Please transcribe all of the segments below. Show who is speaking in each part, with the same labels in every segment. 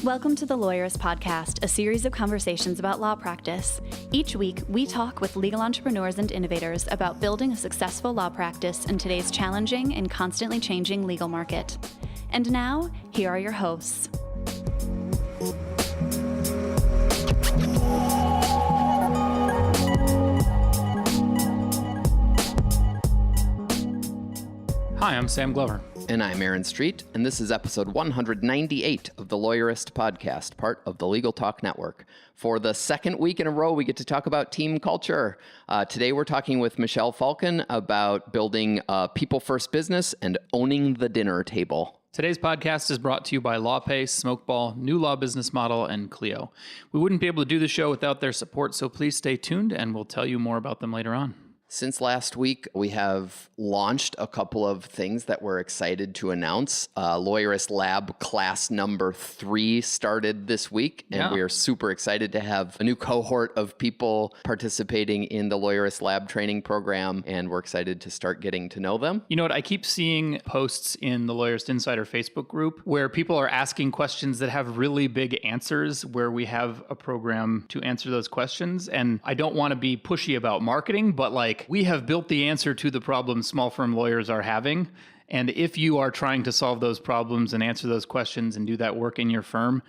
Speaker 1: Welcome to the Lawyerist Podcast, a series of conversations about law practice. Each week, we talk with legal entrepreneurs and innovators about building a successful law practice in today's challenging and constantly changing legal market. And now, here are your hosts.
Speaker 2: Hi, I'm Sam Glover.
Speaker 3: And I'm Aaron Street, and this is episode 198 of the Lawyerist Podcast, part of the Legal Talk Network. For the second week in a row, we get to talk about team culture. Today, we're talking with Michel Falcon about building a people-first business and owning the dinner table.
Speaker 2: Today's podcast is brought to you by LawPay, Smokeball, New Law Business Model, and Clio. We wouldn't be able to do the show without their support, so please stay tuned, and we'll tell you more about them later on.
Speaker 3: Since last week, we have launched a couple of things that we're excited to announce. Lawyerist Lab class number 3 started this week, and we are super excited to have a new cohort of people participating in the Lawyerist Lab training program, and we're excited to start getting to know them.
Speaker 2: You know what? I keep seeing posts in the Lawyerist Insider Facebook group where people are asking questions that have really big answers, where we have a program to answer those questions. And I don't want to be pushy about marketing, but we have built the answer to the problems small firm lawyers are having. And if you are trying to solve those problems and answer those questions and do that work in your firm,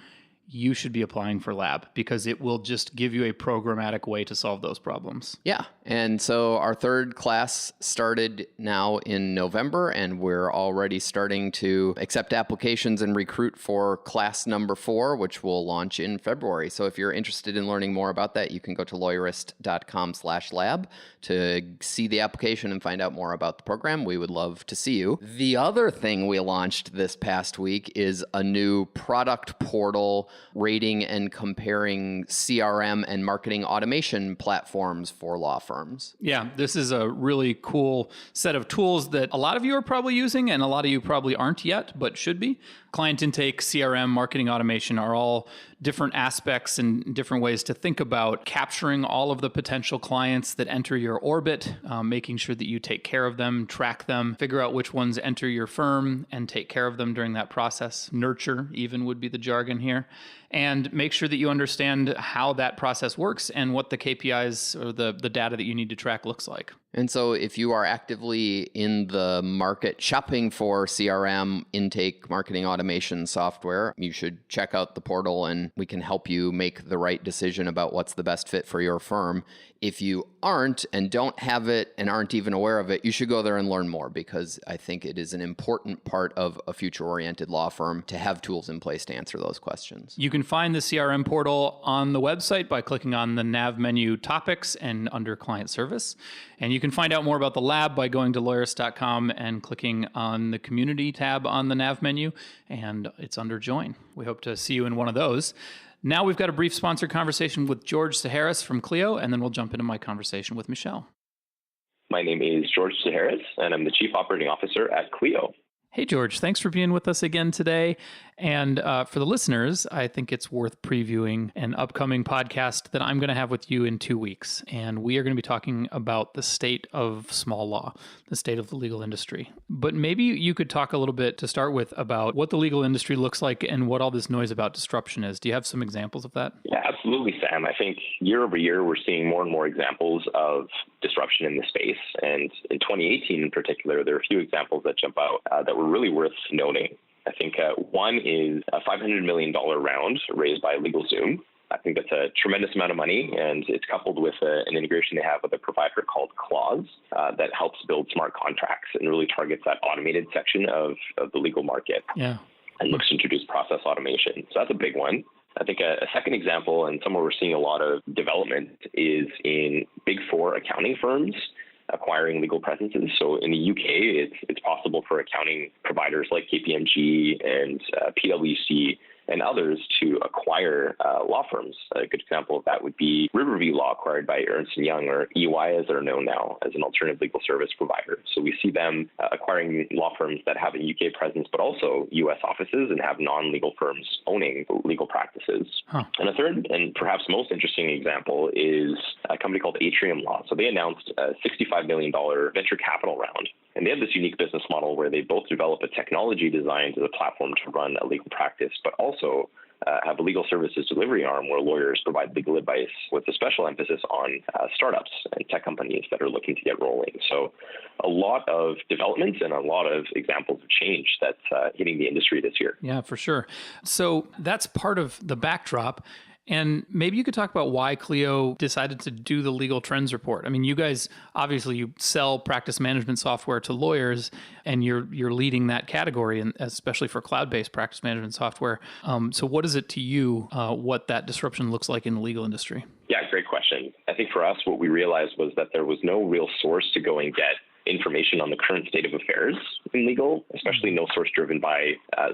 Speaker 2: you should be applying for Lab because it will just give you a programmatic way to solve those problems.
Speaker 3: Yeah. And so our third class started now in November, and we're already starting to accept applications and recruit for class number 4, which will launch in February. So if you're interested in learning more about that, you can go to lawyerist.com/lab to see the application and find out more about the program. We would love to see you. The other thing we launched this past week is a new product portal rating and comparing CRM and marketing automation platforms for law firms.
Speaker 2: Yeah, this is a really cool set of tools that a lot of you are probably using and a lot of you probably aren't yet, but should be. Client intake, CRM, marketing automation are all different aspects and different ways to think about capturing all of the potential clients that enter your orbit, making sure that you take care of them, track them, figure out which ones enter your firm and take care of them during that process. Nurture even would be the jargon here. And make sure that you understand how that process works and what the KPIs or the data that you need to track looks like.
Speaker 3: And so if you are actively in the market shopping for CRM, intake, marketing automation software, you should check out the portal and we can help you make the right decision about what's the best fit for your firm. If you aren't and don't have it and aren't even aware of it, you should go there and learn more, because I think it is an important part of a future-oriented law firm to have tools in place to answer those questions.
Speaker 2: You can find the CRM portal on the website by clicking on the nav menu topics and under client service. And you can find out more about the lab by going to lawyerist.com and clicking on the community tab on the nav menu, and it's under join. We hope to see you in one of those. Now we've got a brief sponsored conversation with George Seharris from Clio, and then we'll jump into my conversation with Michel.
Speaker 4: My name is George Seharris, and I'm the Chief Operating Officer at Clio.
Speaker 2: Hey, George, thanks for being with us again today. And for the listeners, I think it's worth previewing an upcoming podcast that I'm going to have with you in 2 weeks. And we are going to be talking about the state of small law, the state of the legal industry. But maybe you could talk a little bit to start with about what the legal industry looks like and what all this noise about disruption is. Do you have some examples of that?
Speaker 4: Yeah, absolutely, Sam. I think year over year, we're seeing more and more examples of disruption in the space. And in 2018 in particular, there are a few examples that jump out that were really worth noting. I think one is a $500 million round raised by LegalZoom. I think that's a tremendous amount of money, and it's coupled with an integration they have with a provider called Clause that helps build smart contracts and really targets that automated section of the legal market.
Speaker 2: Yeah.
Speaker 4: And looks to introduce process automation. So that's a big one. I think a second example, and somewhere we're seeing a lot of development, is in Big Four accounting firms acquiring legal presences. So in the UK, it's possible for accounting providers like KPMG and PwC and others to acquire law firms. A good example of that would be Riverview Law, acquired by Ernst & Young, or EY as they're known now, as an alternative legal service provider. So we see them acquiring law firms that have a UK presence, but also US offices, and have non-legal firms owning legal practices. Huh. And a third, and perhaps most interesting example, is a company called Atrium Law. So they announced a $65 million venture capital round And they have this unique business model where they both develop a technology designed as a platform to run a legal practice, but also have a legal services delivery arm where lawyers provide legal advice with a special emphasis on startups and tech companies that are looking to get rolling. So a lot of developments and a lot of examples of change that's hitting the industry this year.
Speaker 2: Yeah, for sure. So that's part of the backdrop. And maybe you could talk about why Clio decided to do the legal trends report. I mean, you guys, obviously you sell practice management software to lawyers and you're leading that category, and especially for cloud-based practice management software. So what is it to you, what that disruption looks like in the legal industry?
Speaker 4: Yeah, great question. I think for us, what we realized was that there was no real source to go and get information on the current state of affairs in legal, especially no source driven by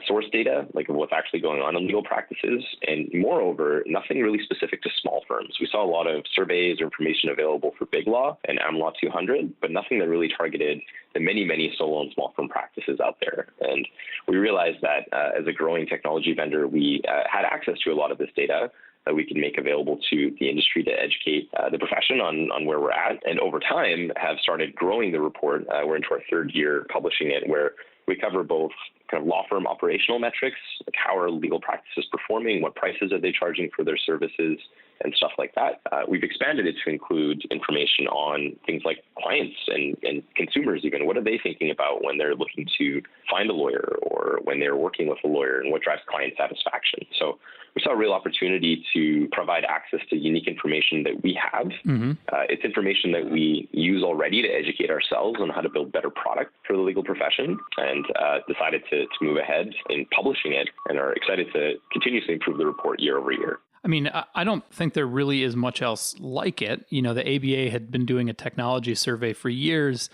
Speaker 4: source data, like what's actually going on in legal practices. And moreover, nothing really specific to small firms. We saw a lot of surveys or information available for Big Law and AmLaw 200, but nothing that really targeted the many, many solo and small firm practices out there. And we realized that as a growing technology vendor, we had access to a lot of this data that we can make available to the industry to educate the profession on where we're at. And over time have started growing the report. We're into our third year publishing it, where we cover both kind of law firm operational metrics, like how are legal practices performing, what prices are they charging for their services, and stuff like that. We've expanded it to include information on things like clients and consumers even. What are they thinking about when they're looking to find a lawyer or when they're working with a lawyer, and what drives client satisfaction? So we saw a real opportunity to provide access to unique information that we have. Mm-hmm. It's information that we use already to educate ourselves on how to build better product for the legal profession, and decided to move ahead in publishing it, and are excited to continuously improve the report year over year.
Speaker 2: I mean, I don't think there really is much else like it. You know, the ABA had been doing a technology survey for years,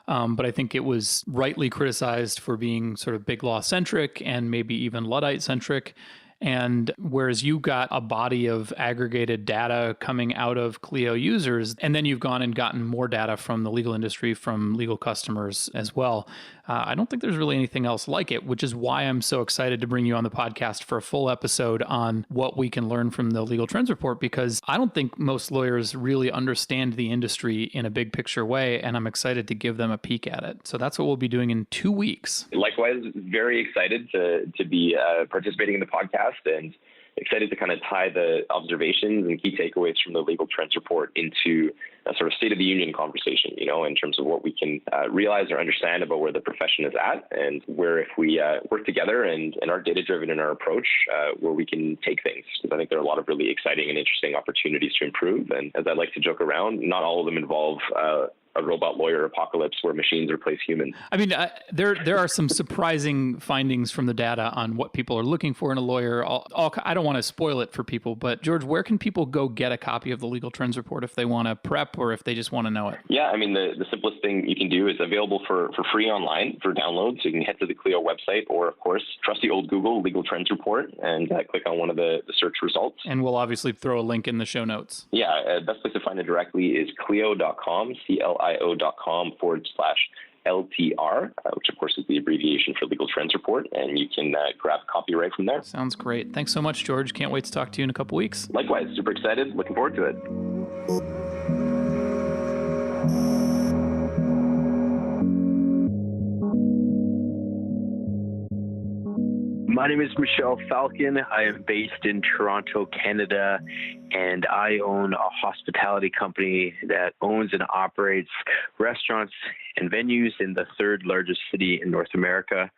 Speaker 2: but I think it was rightly criticized for being sort of big law centric and maybe even Luddite centric. And whereas you got a body of aggregated data coming out of Clio users, and then you've gone and gotten more data from the legal industry, from legal customers as well. I don't think there's really anything else like it, which is why I'm so excited to bring you on the podcast for a full episode on what we can learn from the Legal Trends Report, because I don't think most lawyers really understand the industry in a big picture way, and I'm excited to give them a peek at it. So that's what we'll be doing in 2 weeks.
Speaker 4: Likewise, very excited to be participating in the podcast, and excited to kind of tie the observations and key takeaways from the Legal Trends Report into a sort of State of the Union conversation, you know, in terms of what we can realize or understand about where the profession is at, and where if we work together and are data-driven in our approach, where we can take things. Because I think there are a lot of really exciting and interesting opportunities to improve. And as I like to joke around, not all of them involve a robot lawyer apocalypse where machines replace humans.
Speaker 2: I mean, there are some surprising findings from the data on what people are looking for in a lawyer. I don't want to spoil it for people, but George, where can people go get a copy of the Legal Trends Report if they want to prep or if they just want to know it?
Speaker 4: Yeah, I mean, the simplest thing you can do is available for free online for download. So you can head to the Clio website, or of course, trusty old Google Legal Trends Report, and click on one of the search results.
Speaker 2: And we'll obviously throw a link in the show notes.
Speaker 4: Yeah, best place to find it directly is clio.com, CLIO.com/LTR, which of course is the abbreviation for Legal Trends Report, and you can grab a copy right from there.
Speaker 2: Sounds great. Thanks so much, George. Can't wait to talk to you in a couple weeks.
Speaker 4: Likewise, super excited. Looking forward to it.
Speaker 5: My name is Michel Falcon. I am based in Toronto, Canada, and I own a hospitality company that owns and operates restaurants and venues in the third largest city in North America.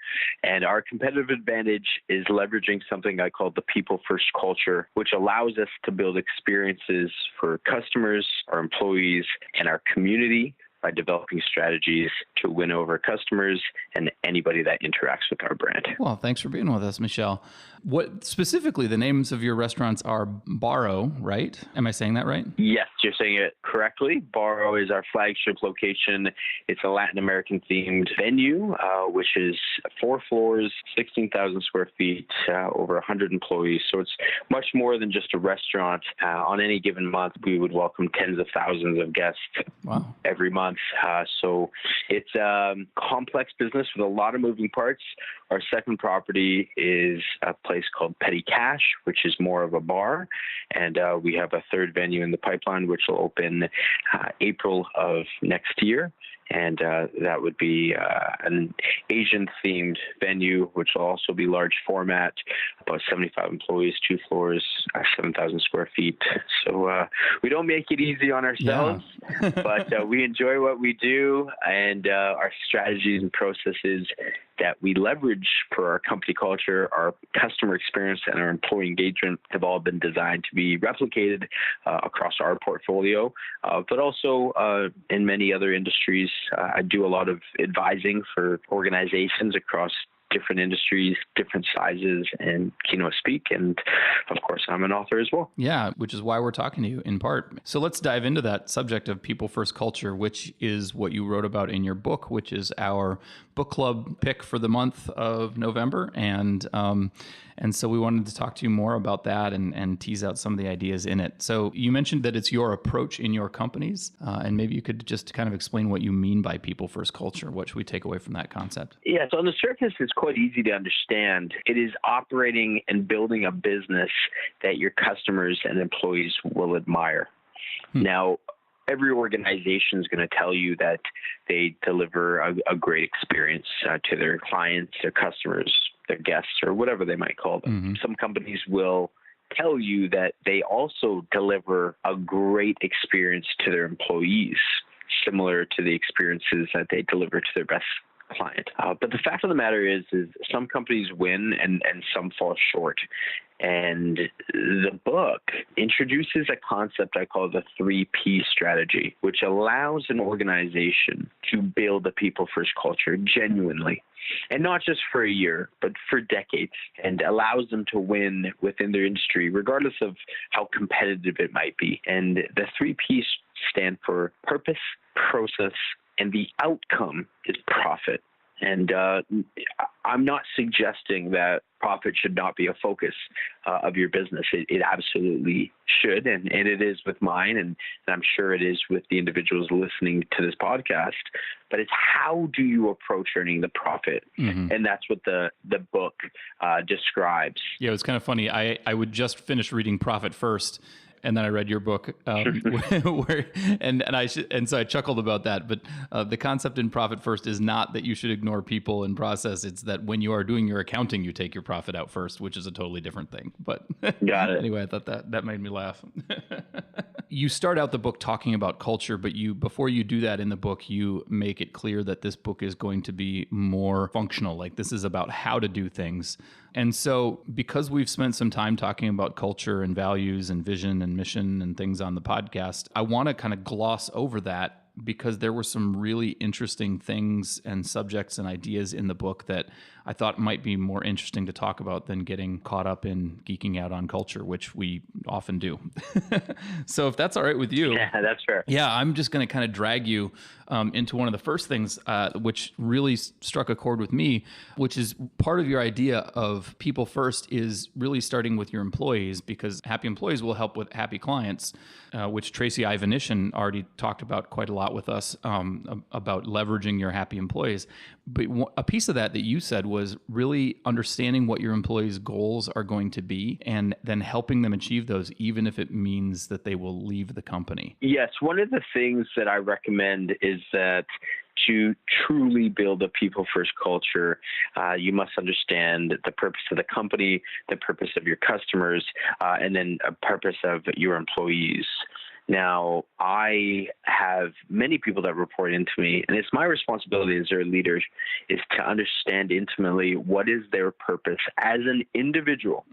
Speaker 5: And our competitive advantage is leveraging something I call the people first culture, which allows us to build experiences for customers, our employees, and our community by developing strategies to win over customers and anybody that interacts with our brand.
Speaker 2: Well, thanks for being with us, Michel. What specifically, the names of your restaurants are Barro, right? Am I saying that right?
Speaker 5: Yes, you're saying it correctly. Barro is our flagship location. It's a Latin American themed venue, which is 4 floors, 16,000 square feet, over 100 employees. So it's much more than just a restaurant. On any given month, we would welcome tens of thousands of guests every month. So it's a complex business with a lot of moving parts. Our second property is a place called Petty Cash, which is more of a bar. And we have a third venue in the pipeline, which will open April of next year. And that would be an Asian-themed venue, which will also be large format, about 75 employees, 2 floors, 7,000 square feet. So we don't make it easy on ourselves, but we enjoy what we do, and our strategies and processes that we leverage for our company culture, our customer experience, and our employee engagement have all been designed to be replicated across our portfolio, but also in many other industries. I do a lot of advising for organizations across different industries, different sizes, and keynote speak. And of course, I'm an author as well.
Speaker 2: Yeah, which is why we're talking to you in part. So let's dive into that subject of people first culture, which is what you wrote about in your book, which is our book club pick for the month of November. And so we wanted to talk to you more about that and tease out some of the ideas in it. So you mentioned that it's your approach in your companies, and maybe you could just kind of explain what you mean by people first culture. What should we take away from that concept?
Speaker 5: Yeah, so on the surface, it's quite easy to understand. It is operating and building a business that your customers and employees will admire. Now, every organization is going to tell you that they deliver a great experience to their clients, their customers, their guests, or whatever they might call them. Some companies will tell you that they also deliver a great experience to their employees, similar to the experiences that they deliver to their best client. But the fact of the matter is some companies win and some fall short. And the book introduces a concept I call the 3P strategy, which allows an organization to build a people-first culture genuinely, and not just for a year, but for decades, and allows them to win within their industry, regardless of how competitive it might be. And the 3Ps stand for purpose, process, and the outcome is profit. And I'm not suggesting that profit should not be a focus of your business. It absolutely should, and it is with mine, and I'm sure it is with the individuals listening to this podcast. But it's how do you approach earning the profit? And that's what the book describes.
Speaker 2: Yeah, it was kind of funny. I would just finish reading Profit First, and then I read your book, so I chuckled about that. But the concept in Profit First is not that you should ignore people and process. It's that when you are doing your accounting, you take your profit out first, which is a totally different thing. But
Speaker 5: Got it.
Speaker 2: Anyway, I thought that made me laugh. You start out the book talking about culture, but before you do that in the book, you make it clear that this book is going to be more functional. Like this is about how to do things. And so because we've spent some time talking about culture and values and vision and mission and things on the podcast, I want to kind of gloss over that because there were some really interesting things and subjects and ideas in the book that I thought might be more interesting to talk about than getting caught up in geeking out on culture, which we often do. So if that's all right with you.
Speaker 5: Yeah, that's fair.
Speaker 2: Yeah, I'm just going to kind of drag you into one of the first things which really struck a chord with me, which is part of your idea of people first is really starting with your employees, because happy employees will help with happy clients, which Tracy Ivanishin already talked about quite a lot with us about leveraging your happy employees. But a piece of that you said was really understanding what your employees' goals are going to be and then helping them achieve those, even if it means that they will leave the company.
Speaker 5: Yes, one of the things that I recommend is that to truly build a people-first culture, you must understand the purpose of the company, the purpose of your customers, and then a purpose of your employees. Now, I have many people that report into me, and it's my responsibility as their leader is to understand intimately what is their purpose as an individual,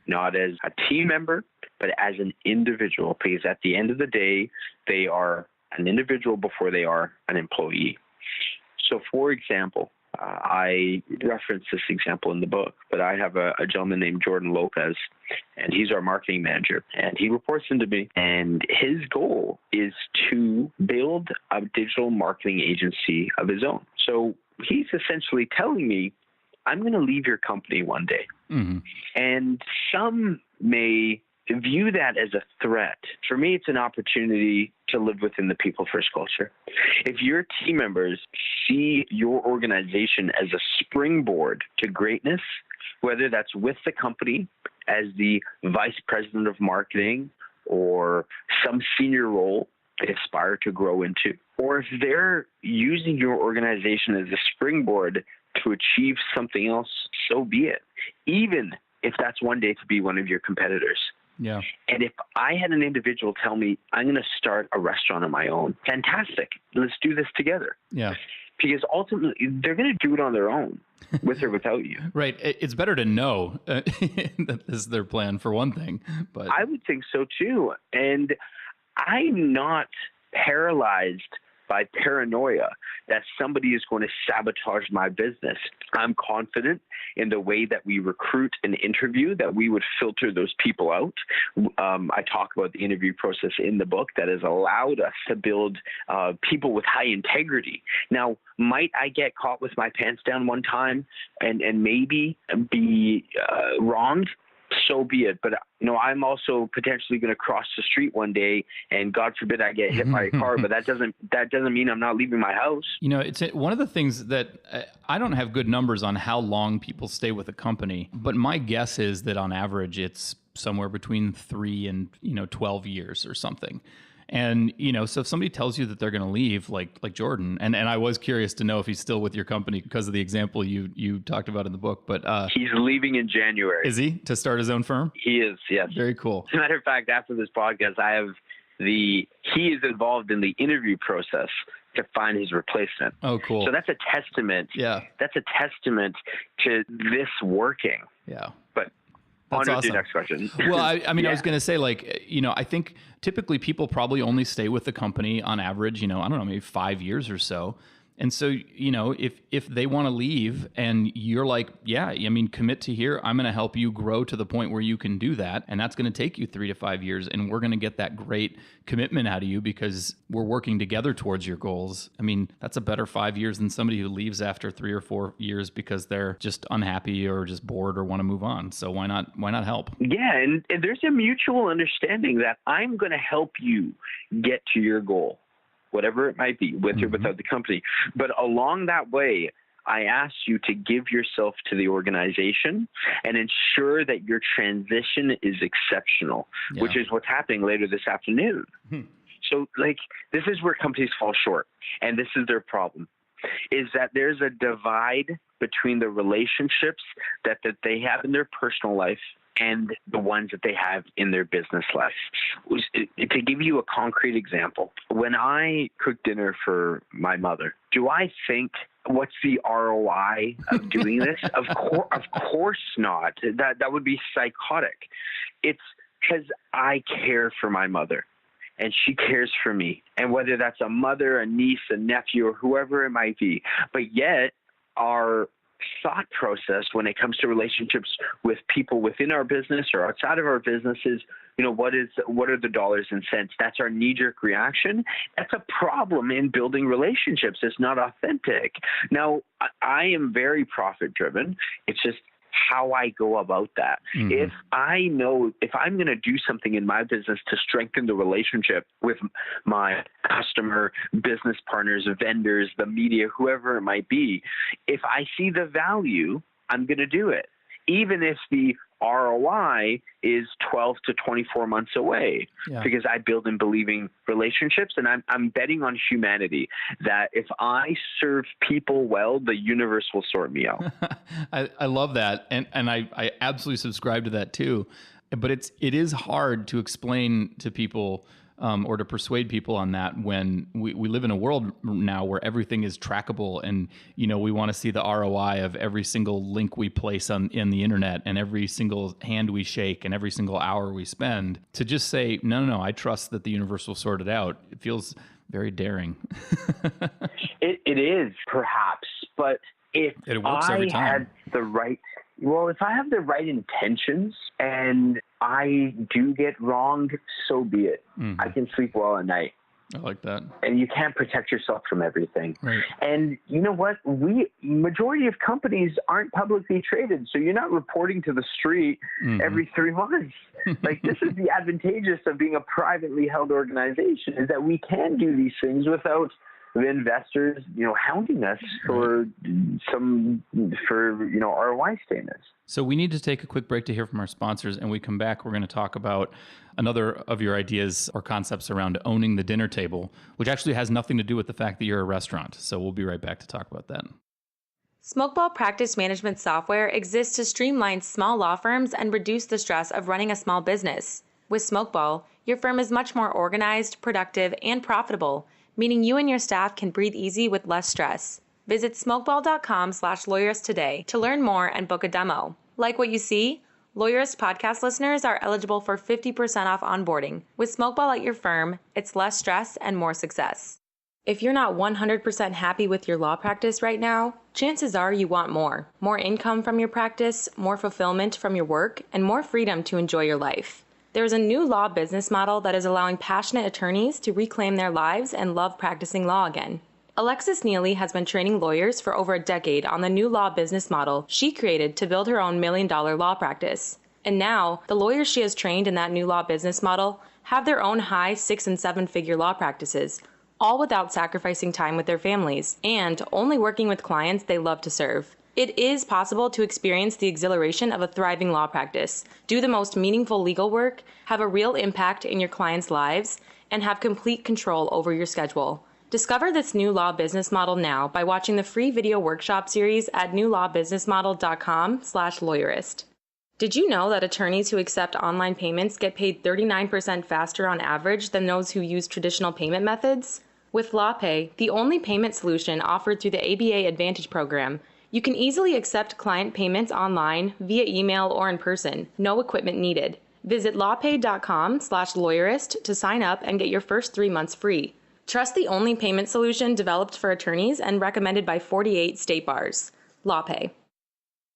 Speaker 5: not as a team member, but as an individual, because at the end of the day, they are an individual before they are an employee. So, for example, I reference this example in the book, but I have a gentleman named Jordan Lopez, and he's our marketing manager, and he reports into me, and his goal is to build a digital marketing agency of his own. So he's essentially telling me, I'm going to leave your company one day. And some may view that as a threat. For me, it's an opportunity to live within the people-first culture. If your team members see your organization as a springboard to greatness, whether that's with the company as the vice president of marketing or some senior role aspire to grow into, or if they're using your organization as a springboard to achieve something else, so be it, even if that's one day to be one of your competitors.
Speaker 2: Yeah.
Speaker 5: And if I had an individual tell me, I'm going to start a restaurant of my own, fantastic. Let's do this together.
Speaker 2: Yeah.
Speaker 5: Because ultimately, they're going to do it on their own, with or without you.
Speaker 2: Right. It's better to know that this is their plan, for one thing. But
Speaker 5: I would think so, too. And I'm not paralyzed by paranoia that somebody is going to sabotage my business. I'm confident in the way that we recruit and interview, that we would filter those people out. I talk about the interview process in the book that has allowed us to build people with high integrity. Now, might I get caught with my pants down one time and maybe be wronged? So be it. But, I'm also potentially going to cross the street one day and God forbid I get hit by a car, but that doesn't mean I'm not leaving my house.
Speaker 2: It's one of the things that I don't have good numbers on how long people stay with a company, but my guess is that on average it's somewhere between 3 and 12 years or something. And, so if somebody tells you that they're going to leave, like Jordan, and I was curious to know if he's still with your company because of the example you talked about in the book, but
Speaker 5: he's leaving in January.
Speaker 2: Is he, to start his own firm?
Speaker 5: He is, yes.
Speaker 2: Very cool.
Speaker 5: As a matter of fact, after this podcast, he is involved in the interview process to find his replacement.
Speaker 2: Oh, cool.
Speaker 5: So that's a testament.
Speaker 2: Yeah.
Speaker 5: That's a testament to this working.
Speaker 2: Yeah.
Speaker 5: But
Speaker 2: that's
Speaker 5: on to
Speaker 2: awesome.
Speaker 5: the next question.
Speaker 2: Well, I mean,
Speaker 5: Yeah.
Speaker 2: I was going to say, I think typically people probably only stay with the company on average, I don't know, maybe 5 years or so. And so, if they want to leave and you're like, yeah, commit to here, I'm going to help you grow to the point where you can do that. And that's going to take you 3 to 5 years. And we're going to get that great commitment out of you because we're working together towards your goals. That's a better 5 years than somebody who leaves after 3 or 4 years because they're just unhappy or just bored or want to move on. So why not help?
Speaker 5: Yeah. And there's a mutual understanding that I'm going to help you get to your goal, whatever it might be, with or without the company. But along that way, I ask you to give yourself to the organization and ensure that your transition is exceptional, which is what's happening later this afternoon. So, this is where companies fall short, and this is their problem, is that there's a divide between the relationships that they have in their personal life and the ones that they have in their business life. To give you a concrete example, when I cook dinner for my mother, do I think, what's the ROI of doing this? Of course not. That would be psychotic. It's because I care for my mother and she cares for me. And whether that's a mother, a niece, a nephew, or whoever it might be, but yet our thought process when it comes to relationships with people within our business or outside of our businesses, what are the dollars and cents? That's our knee-jerk reaction. That's a problem in building relationships. It's not authentic. Now, I am very profit-driven. It's just how I go about that. If I'm going to do something in my business to strengthen the relationship with my customer, business partners, vendors, the media, whoever it might be, if I see the value, I'm going to do it, even if the ROI is 12 to 24 months away, because I build and believing relationships, and I'm betting on humanity that if I serve people well, the universe will sort me out.
Speaker 2: I love that, and I absolutely subscribe to that too. But it is hard to explain to people or to persuade people on that when we live in a world now where everything is trackable and, we want to see the ROI of every single link we place in the internet and every single hand we shake and every single hour we spend. To just say, no, I trust that the universe will sort it out. It feels very daring.
Speaker 5: It is, perhaps, but if
Speaker 2: it works
Speaker 5: I
Speaker 2: every time.
Speaker 5: had the right... Well, if I have the right intentions and I do get wronged, so be it. I can sleep well at night.
Speaker 2: I like that.
Speaker 5: And you can't protect yourself from everything.
Speaker 2: Right.
Speaker 5: And you know what? Majority of companies aren't publicly traded, so you're not reporting to the street every 3 months. This is the advantageous of being a privately held organization, is that we can do these things without investors, hounding us for ROI statements.
Speaker 2: So we need to take a quick break to hear from our sponsors, and we come back, we're going to talk about another of your ideas or concepts around owning the dinner table, which actually has nothing to do with the fact that you're a restaurant. So we'll be right back to talk about that.
Speaker 6: Smokeball Practice Management software exists to streamline small law firms and reduce the stress of running a small business. With Smokeball, your firm is much more organized, productive, and profitable, meaning you and your staff can breathe easy with less stress. Visit smokeball.com/lawyerist today to learn more and book a demo. Like what you see? Lawyerist podcast listeners are eligible for 50% off onboarding. With Smokeball at your firm, it's less stress and more success. If you're not 100% happy with your law practice right now, chances are you want more. More income from your practice, more fulfillment from your work, and more freedom to enjoy your life. There's a new law business model that is allowing passionate attorneys to reclaim their lives and love practicing law again. Alexis Neely has been training lawyers for over a decade on the new law business model she created to build her own $1 million law practice. And now, the lawyers she has trained in that new law business model have their own high 6- and 7-figure law practices, all without sacrificing time with their families and only working with clients they love to serve. It is possible to experience the exhilaration of a thriving law practice, do the most meaningful legal work, have a real impact in your clients' lives, and have complete control over your schedule. Discover this new law business model now by watching the free video workshop series at newlawbusinessmodel.com/lawyerist. Did you know that attorneys who accept online payments get paid 39% faster on average than those who use traditional payment methods? With LawPay, the only payment solution offered through the ABA Advantage program, you can easily accept client payments online, via email, or in person. No equipment needed. Visit lawpay.com/lawyerist to sign up and get your first 3 months free. Trust the only payment solution developed for attorneys and recommended by 48 state bars. LawPay.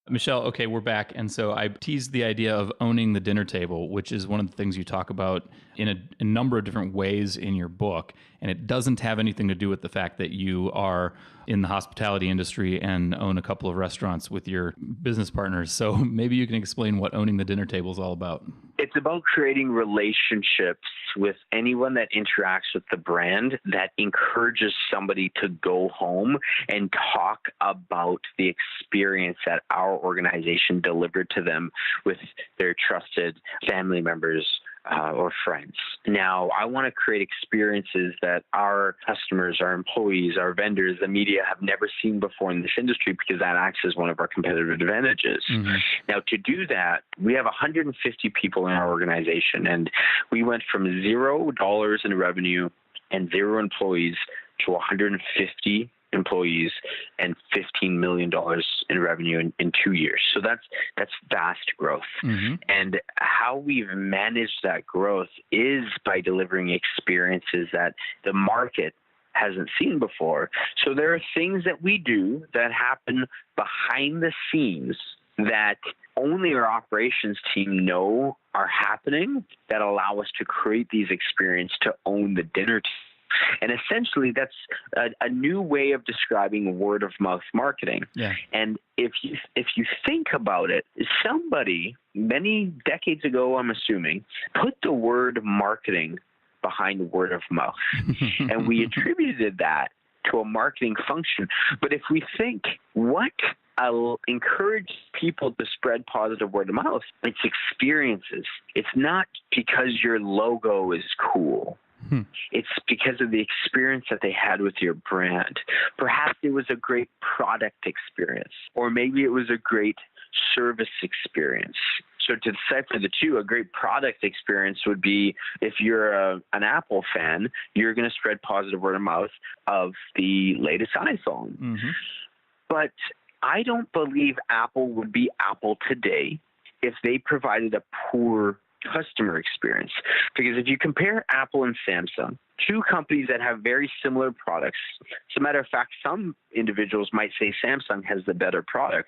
Speaker 2: Michelle, okay, we're back. And so I teased the idea of owning the dinner table, which is one of the things you talk about in a number of different ways in your book. And it doesn't have anything to do with the fact that you are in the hospitality industry and own a couple of restaurants with your business partners. So maybe you can explain what owning the dinner table is all about.
Speaker 5: It's about creating relationships with anyone that interacts with the brand that encourages somebody to go home and talk about the experience that our organization delivered to them with their trusted family members or friends. Now, I want to create experiences that our customers, our employees, our vendors, the media have never seen before in this industry, because that acts as one of our competitive advantages. Mm-hmm. Now, to do that, we have 150 people in our organization, and we went from $0 in revenue and 0 employees to 150 employees and $15 million in revenue in 2 years. So that's vast growth. Mm-hmm. And how we've managed that growth is by delivering experiences that the market hasn't seen before. So there are things that we do that happen behind the scenes that only our operations team know are happening, that allow us to create these experiences to own the dinner table. And essentially, that's a new way of describing word-of-mouth marketing. Yeah. And if you think about it, somebody many decades ago, I'm assuming, put the word marketing behind word of mouth, and we attributed that to a marketing function. But if we think, what I'll encourage people to spread positive word of mouth, it's experiences. It's not because your logo is cool. It's because of the experience that they had with your brand. Perhaps it was a great product experience, or maybe it was a great service experience. So to decipher the two, a great product experience would be, if you're an Apple fan, you're going to spread positive word of mouth of the latest iPhone. Mm-hmm. But I don't believe Apple would be Apple today if they provided a poor customer experience. Because if you compare Apple and Samsung, two companies that have very similar products, as a matter of fact, some individuals might say Samsung has the better product.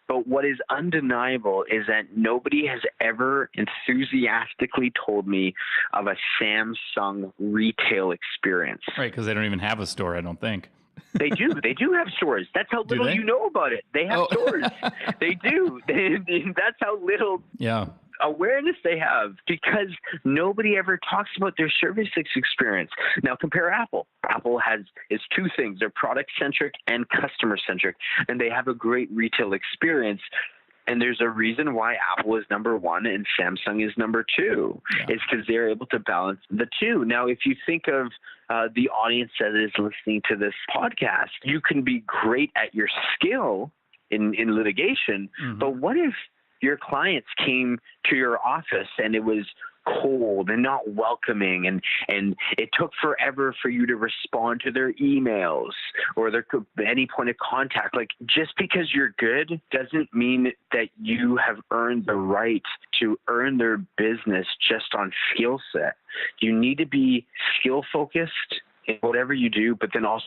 Speaker 5: But what is undeniable is that nobody has ever enthusiastically told me of a Samsung retail experience.
Speaker 2: Right, because they don't even have a store, I don't think.
Speaker 5: They do. They do have stores. That's how little you know about it. They have stores. They do. That's how little awareness they have, because nobody ever talks about their service experience. Now compare Apple. Apple is two things. They're product-centric and customer-centric, and they have a great retail experience. And there's a reason why Apple is number one and Samsung is number two. Yeah. It's because they're able to balance the two. Now, if you think of the audience that is listening to this podcast, you can be great at your skill in litigation, but what if your clients came to your office and it was cold and not welcoming, and it took forever for you to respond to their emails or their any point of contact? Like, just because you're good doesn't mean that you have earned the right to earn their business just on skill set. You need to be skill focused in whatever you do, but then also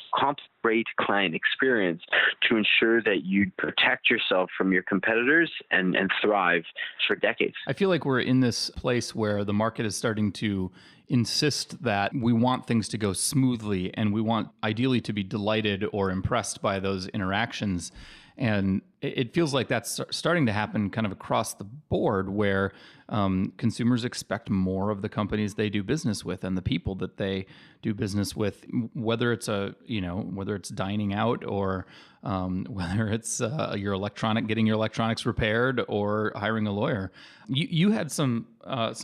Speaker 5: great client experience to ensure that you protect yourself from your competitors and thrive for decades.
Speaker 2: I feel like we're in this place where the market is starting to insist that we want things to go smoothly, and we want ideally to be delighted or impressed by those interactions. And it feels like that's starting to happen kind of across the board, where consumers expect more of the companies they do business with and the people that they do business with, whether it's whether it's dining out or whether it's getting your electronics repaired or hiring a lawyer. You had some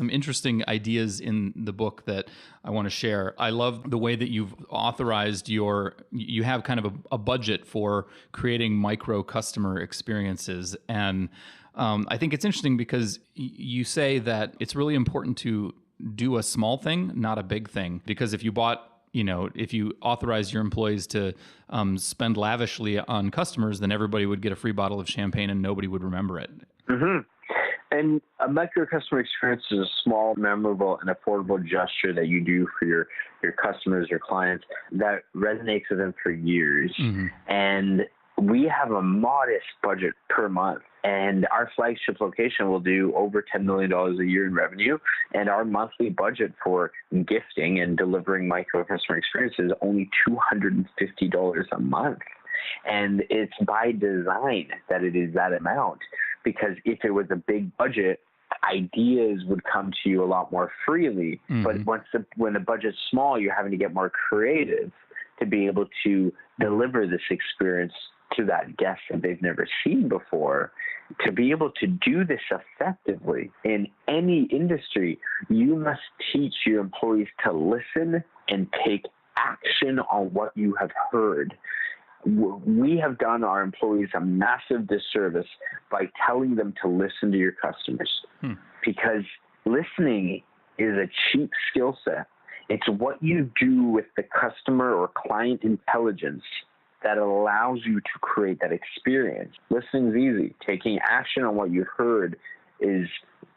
Speaker 2: interesting ideas in the book that I want to share. I love the way that you've authorized you have kind of a budget for creating micro customer experiences. And I think it's interesting because you say that it's really important to do a small thing, not a big thing. Because if you authorize your employees to spend lavishly on customers, then everybody would get a free bottle of champagne and nobody would remember it.
Speaker 5: Mm-hmm. And a micro customer experience is a small, memorable, and affordable gesture that you do for your customers, your clients, that resonates with them for years. Mm-hmm. And we have a modest budget per month, and our flagship location will do over $10 million a year in revenue. And our monthly budget for gifting and delivering micro customer experiences is only $250 a month. And it's by design that it is that amount, because if it was a big budget, ideas would come to you a lot more freely. Mm-hmm. But when the budget's small, you're having to get more creative to be able to deliver this experience to that guest that they've never seen before. To be able to do this effectively in any industry, you must teach your employees to listen and take action on what you have heard. We have done our employees a massive disservice by telling them to listen to your customers, because listening is a cheap skill set. It's what you do with the customer or client intelligence that allows you to create that experience. Listening is easy. Taking action on what you've heard is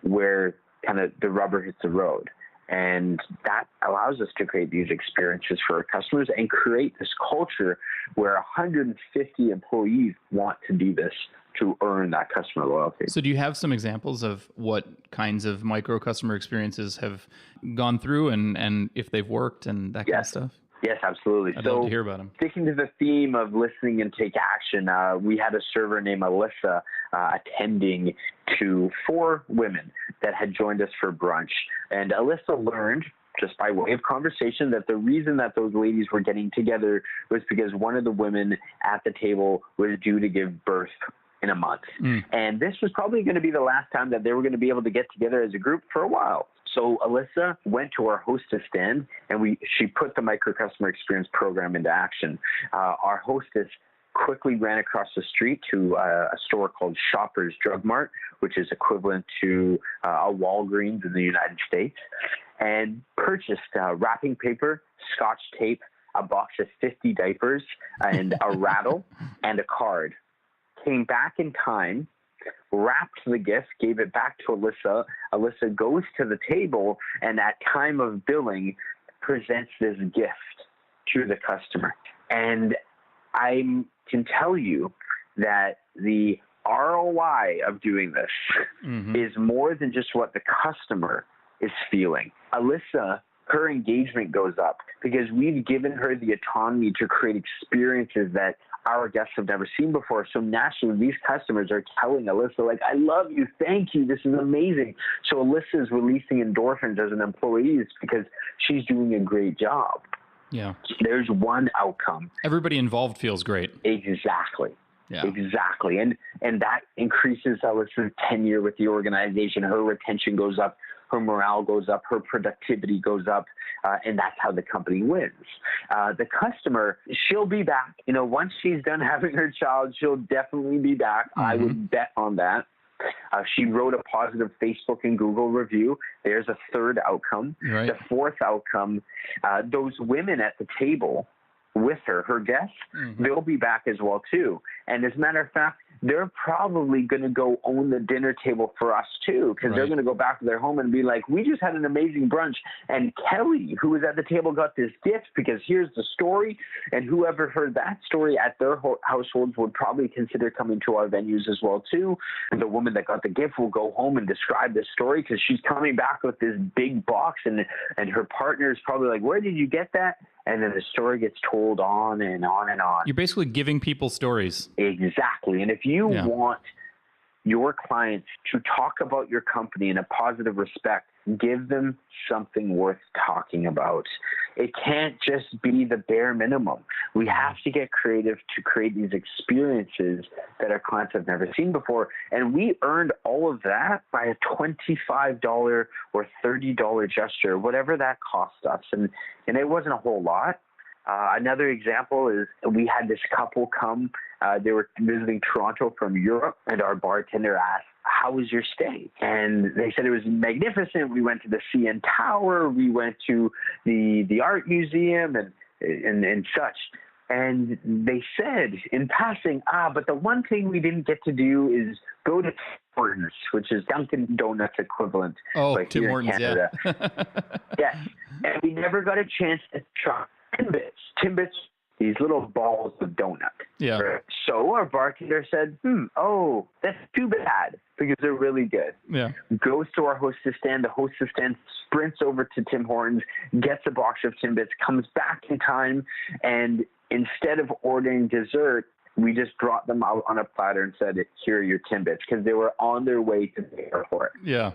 Speaker 5: where kind of the rubber hits the road. And that allows us to create these experiences for our customers and create this culture where 150 employees want to do this to earn that customer loyalty.
Speaker 2: So do you have some examples of what kinds of micro customer experiences have gone through and if they've worked and that kind of stuff?
Speaker 5: Yes, absolutely.
Speaker 2: I'd love to hear about them.
Speaker 5: Sticking to the theme of listening and take action, we had a server named Alyssa attending to 4 women that had joined us for brunch. And Alyssa learned, just by way of conversation, that the reason that those ladies were getting together was because one of the women at the table was due to give birth in a month. And this was probably going to be the last time that they were going to be able to get together as a group for a while. So Alyssa went to our hostess stand, and she put the micro customer experience program into action. Our hostess quickly ran across the street to a store called Shoppers Drug Mart, which is equivalent to a Walgreens in the United States, and purchased wrapping paper, Scotch tape, a box of 50 diapers, and a rattle, and a card. Came back in time, wrapped the gift, gave it back to Alyssa. Alyssa goes to the table, and at time of billing, presents this gift to the customer. And I can tell you that the ROI of doing this is more than just what the customer is feeling. Alyssa, her engagement goes up because we've given her the autonomy to create experiences that our guests have never seen before. So naturally, these customers are telling Alyssa, like, I love you, thank you, this is amazing. So Alyssa is releasing endorphins as an employee because she's doing a great job.
Speaker 2: Yeah.
Speaker 5: There's one outcome.
Speaker 2: Everybody involved feels great.
Speaker 5: Exactly.
Speaker 2: Yeah.
Speaker 5: Exactly. And that increases Alyssa's tenure with the organization. Her retention goes up, her morale goes up, her productivity goes up, and that's how the company wins. The customer, she'll be back. Once she's done having her child, she'll definitely be back. Mm-hmm. I would bet on that. She wrote a positive Facebook and Google review. There's a third outcome.
Speaker 2: Right.
Speaker 5: The fourth outcome, those women at the table with her guests, they'll be back as well too. And as a matter of fact, they're probably going to go own the dinner table for us too, because they're going to go back to their home and be like, we just had an amazing brunch, and Kelly, who was at the table, got this gift because here's the story, and whoever heard that story at their households would probably consider coming to our venues as well too. And the woman that got the gift will go home and describe this story because she's coming back with this big box, and her partner is probably like, where did you get that? And then the story gets told on and on and on.
Speaker 2: You're basically giving people stories.
Speaker 5: Exactly. And if you want your clients to talk about your company in a positive respect, give them something worth talking about. It can't just be the bare minimum. We have to get creative to create these experiences that our clients have never seen before. And we earned all of that by a $25 or $30 gesture, whatever that cost us. And it wasn't a whole lot. Another example is we had this couple come. They were visiting Toronto from Europe, and our bartender asked, how was your stay? And they said it was magnificent. We went to the CN Tower. We went to the art museum and such. And they said in passing, but the one thing we didn't get to do is go to Tim Hortons, which is Dunkin' Donuts equivalent.
Speaker 2: Tim Hortons,
Speaker 5: yeah. Yes. And we never got a chance to try Timbits. Timbits, these little balls of donut.
Speaker 2: Yeah.
Speaker 5: So our bartender said, that's too bad, because they're really good.
Speaker 2: Yeah. Goes
Speaker 5: to our hostess stand. The hostess stand sprints over to Tim Hortons, gets a box of Timbits, comes back in time, and instead of ordering dessert, we just brought them out on a platter and said, here are your Timbits, because they were on their way to the airport.
Speaker 2: Yeah.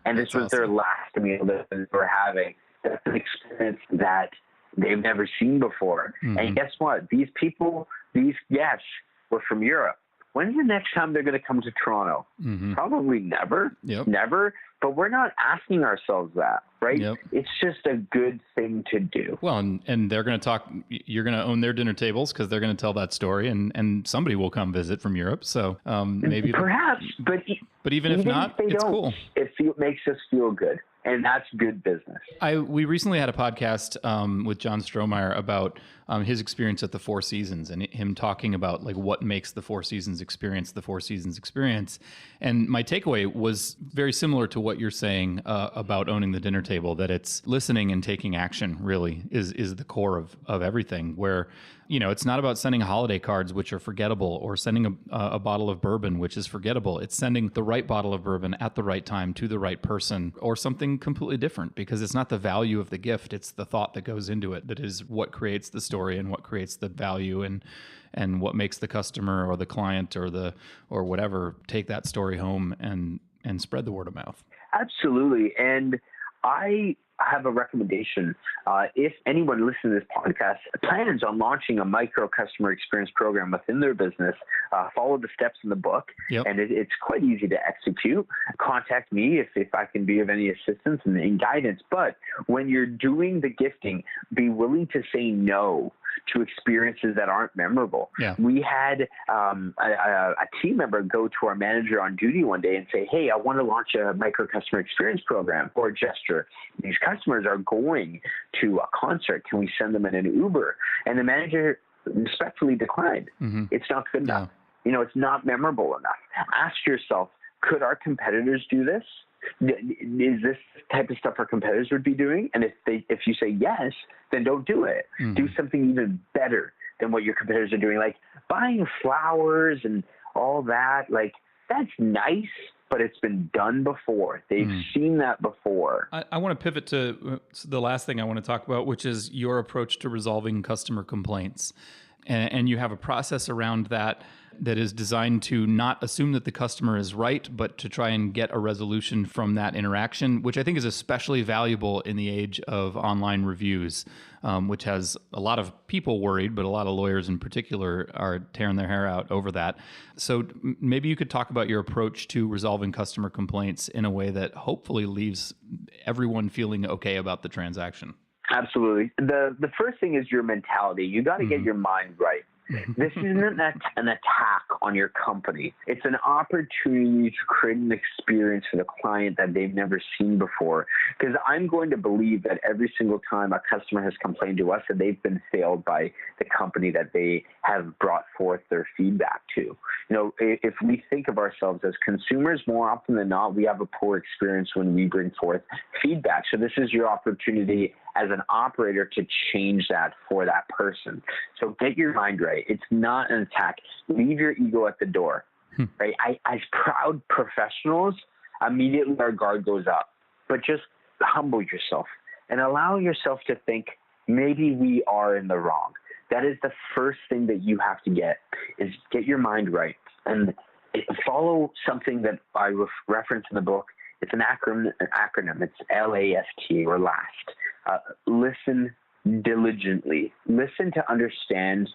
Speaker 5: And this was their last meal that they were having. That's an experience that they've never seen before. Mm-hmm. And guess what? These people, these guests were from Europe. When's the next time they're going to come to Toronto? Mm-hmm. Probably never.
Speaker 2: Yep.
Speaker 5: Never. But we're not asking ourselves that, right?
Speaker 2: Yep.
Speaker 5: It's just a good thing to do.
Speaker 2: Well, and they're going to talk, you're going to own their dinner tables because they're going to tell that story, and somebody will come visit from Europe. So maybe.
Speaker 5: Perhaps, but
Speaker 2: even if not, it's cool.
Speaker 5: It makes us feel good. And that's good business.
Speaker 2: We recently had a podcast with John Strohmeyer about his experience at the Four Seasons, and him talking about like what makes the Four Seasons experience the Four Seasons experience. And my takeaway was very similar to what you're saying about owning the dinner table, that it's listening and taking action really is the core of everything, where it's not about sending holiday cards, which are forgettable, or sending a bottle of bourbon, which is forgettable. It's sending the right bottle of bourbon at the right time to the right person, or something completely different, because it's not the value of the gift. It's the thought that goes into it that is what creates the story and what creates the value and what makes the customer or the client or whatever take that story home and spread the word of mouth.
Speaker 5: Absolutely. And I have a recommendation. If anyone listening to this podcast plans on launching a micro customer experience program within their business, follow the steps in the book.
Speaker 2: Yep.
Speaker 5: And it's quite easy to execute. Contact me if I can be of any assistance and guidance. But when you're doing the gifting, be willing to say no to experiences that aren't memorable.
Speaker 2: Yeah.
Speaker 5: We had a team member go to our manager on duty one day and say, hey, I want to launch a micro customer experience program or a gesture. These customers are going to a concert. Can we send them in an Uber? And the manager respectfully declined. Mm-hmm. It's not good enough. No. It's not memorable enough. Ask yourself, could our competitors do this? Is this type of stuff our competitors would be doing? And if you say yes, then don't do it. Mm-hmm. Do something even better than what your competitors are doing, like buying flowers and all that. Like, that's nice, but it's been done before. They've seen that before.
Speaker 2: I want to pivot to the last thing I want to talk about, which is your approach to resolving customer complaints. and you have a process around that is designed to not assume that the customer is right, but to try and get a resolution from that interaction, which I think is especially valuable in the age of online reviews, which has a lot of people worried, but a lot of lawyers in particular are tearing their hair out over that. So maybe you could talk about your approach to resolving customer complaints in a way that hopefully leaves everyone feeling okay about the transaction.
Speaker 5: Absolutely. The first thing is your mentality. You got to get your mind right. This isn't an attack on your company. It's an opportunity to create an experience for the client that they've never seen before. Because I'm going to believe that every single time a customer has complained to us that they've been failed by the company that they have brought forth their feedback to. You know, if we think of ourselves as consumers, more often than not, we have a poor experience when we bring forth feedback. So this is your opportunity as an operator to change that for that person. So get your mind right. It's not an attack. Leave your ego at the door. Right? As proud professionals, immediately our guard goes up. But just humble yourself and allow yourself to think maybe we are in the wrong. That is the first thing that you have to get, is get your mind right. And follow something that I reference in the book. It's an acronym. It's LAST, or LAST. Listen diligently. Listen to understand.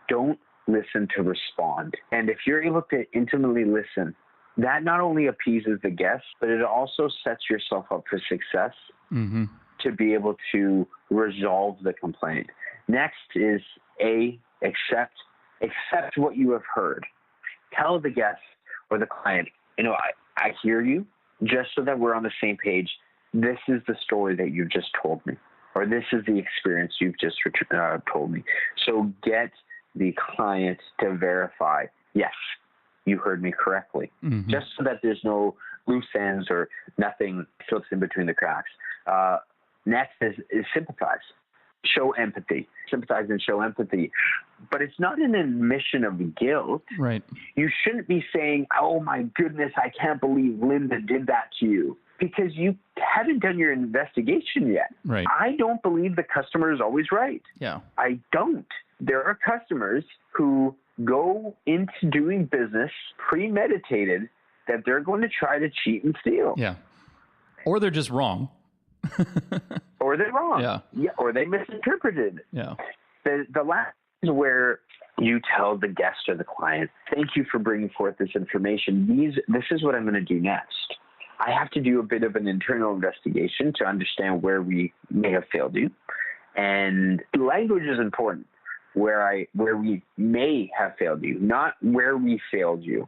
Speaker 5: Don't listen to respond. And if you're able to intimately listen, that not only appeases the guest, but it also sets yourself up for success to be able to resolve the complaint. Next is accept what you have heard. Tell the guest or the client, you know, I hear you, just so that we're on the same page. This is the story that you just told me, or this is the experience you've just told me. So get the client to verify, yes, you heard me correctly, just so that there's no loose ends or nothing slips in between the cracks. Next is sympathize. Show empathy. Sympathize and show empathy. But it's not an admission of guilt.
Speaker 2: Right.
Speaker 5: You shouldn't be saying, oh my goodness, I can't believe Linda did that to you, because you haven't done your investigation yet.
Speaker 2: Right.
Speaker 5: I don't believe the customer is always right.
Speaker 2: Yeah.
Speaker 5: I don't. There are customers who go into doing business premeditated that they're going to try to cheat and steal.
Speaker 2: Yeah. Or they're just wrong.
Speaker 5: Or they're wrong.
Speaker 2: Yeah.
Speaker 5: Or they misinterpreted.
Speaker 2: Yeah.
Speaker 5: The last is where you tell the guest or the client, thank you for bringing forth this information. This is what I'm going to do next. I have to do a bit of an internal investigation to understand where we may have failed you. And language is important. Where we may have failed you, not where we failed you.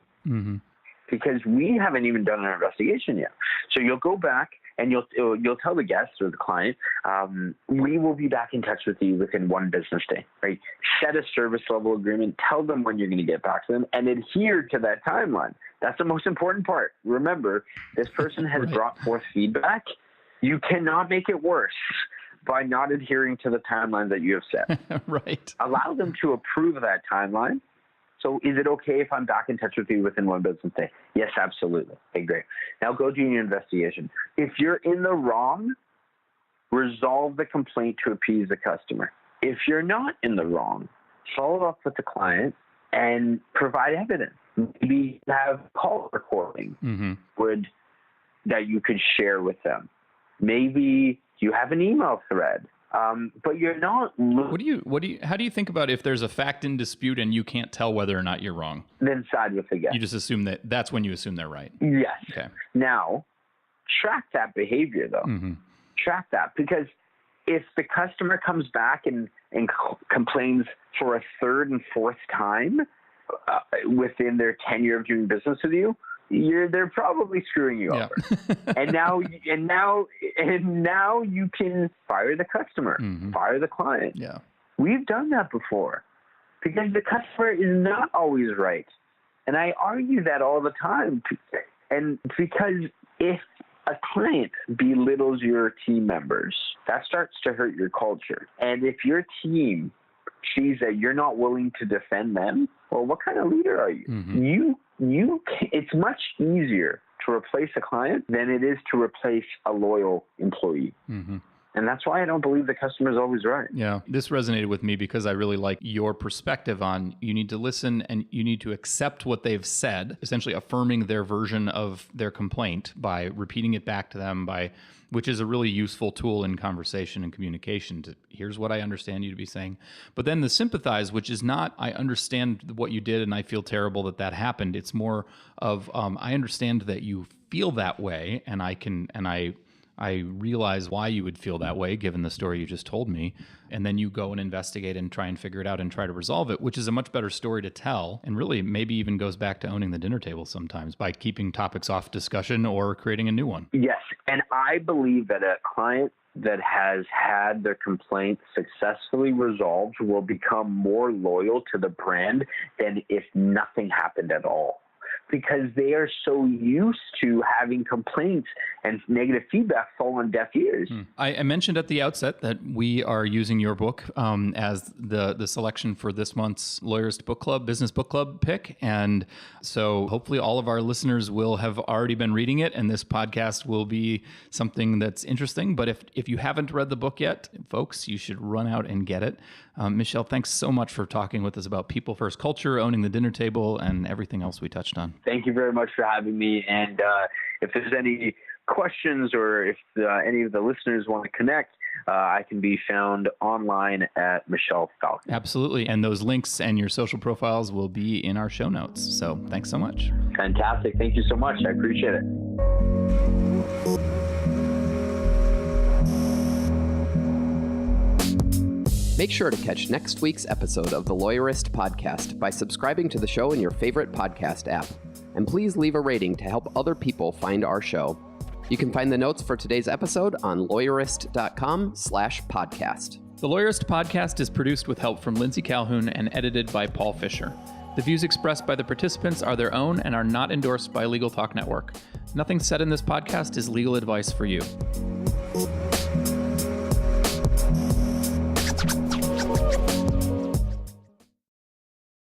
Speaker 5: Because we haven't even done our investigation yet. So you'll go back and you'll tell the guest or the client, we will be back in touch with you within one business day, right? Set a service level agreement, tell them when you're going to get back to them, and adhere to that timeline. That's the most important part. Remember, this person has brought forth feedback. You cannot make it worse by not adhering to the timeline that you have set.
Speaker 2: Right.
Speaker 5: Allow them to approve that timeline. So is it okay if I'm back in touch with you within one business day? Yes, absolutely. Okay, great. Now go do your investigation. If you're in the wrong, resolve the complaint to appease the customer. If you're not in the wrong, follow up with the client and provide evidence. Maybe have call recording that you could share with them. Maybe you have an email thread. But you're not.
Speaker 2: How do you think about if there's a fact in dispute and you can't tell whether or not you're wrong?
Speaker 5: Then side with the guest.
Speaker 2: You just assume that's when you assume they're right.
Speaker 5: Yes.
Speaker 2: Okay.
Speaker 5: Now, track that behavior though. Track that, because if the customer comes back and complains for a third and fourth time within their tenure of doing business with you, they're probably screwing you over. and now you can fire the customer, fire the client.
Speaker 2: Yeah.
Speaker 5: We've done that before, because the customer is not always right. And I argue that all the time. And because if a client belittles your team members, that starts to hurt your culture. And if your team sees that you're not willing to defend them, well, what kind of leader are you? It's much easier to replace a client than it is to replace a loyal employee. And that's why I don't believe the customer is always right.
Speaker 2: Yeah, this resonated with me because I really like your perspective on you need to listen and you need to accept what they've said, essentially affirming their version of their complaint by repeating it back to them, which is a really useful tool in conversation and communication. Here's what I understand you to be saying. But then the sympathize, which is not, I understand what you did and I feel terrible that happened. It's more of, I understand that you feel that way, and I realize why you would feel that way given the story you just told me. And then you go and investigate and try and figure it out and try to resolve it, which is a much better story to tell. And really maybe even goes back to owning the dinner table sometimes by keeping topics off discussion or creating a new one.
Speaker 5: Yes. And I believe that a client that has had their complaint successfully resolved will become more loyal to the brand than if nothing happened at all, because they are so used to having complaints and negative feedback fall on deaf ears.
Speaker 2: I mentioned at the outset that we are using your book as the selection for this month's Lawyerist Book Club, Business Book Club pick. And so hopefully all of our listeners will have already been reading it, and this podcast will be something that's interesting. But if you haven't read the book yet, folks, you should run out and get it. Michel, thanks so much for talking with us about people first culture, owning the dinner table, and everything else we touched on.
Speaker 5: Thank you very much for having me. And if there's any questions or if any of the listeners want to connect, I can be found online at Michel Falcon.
Speaker 2: Absolutely. And those links and your social profiles will be in our show notes. So thanks so much.
Speaker 5: Fantastic. Thank you so much. I appreciate it.
Speaker 3: Make sure to catch next week's episode of the Lawyerist Podcast by subscribing to the show in your favorite podcast app. And please leave a rating to help other people find our show. You can find the notes for today's episode on lawyerist.com/podcast.
Speaker 2: The Lawyerist Podcast is produced with help from Lindsay Calhoun and edited by Paul Fisher. The views expressed by the participants are their own and are not endorsed by Legal Talk Network. Nothing said in this podcast is legal advice for you.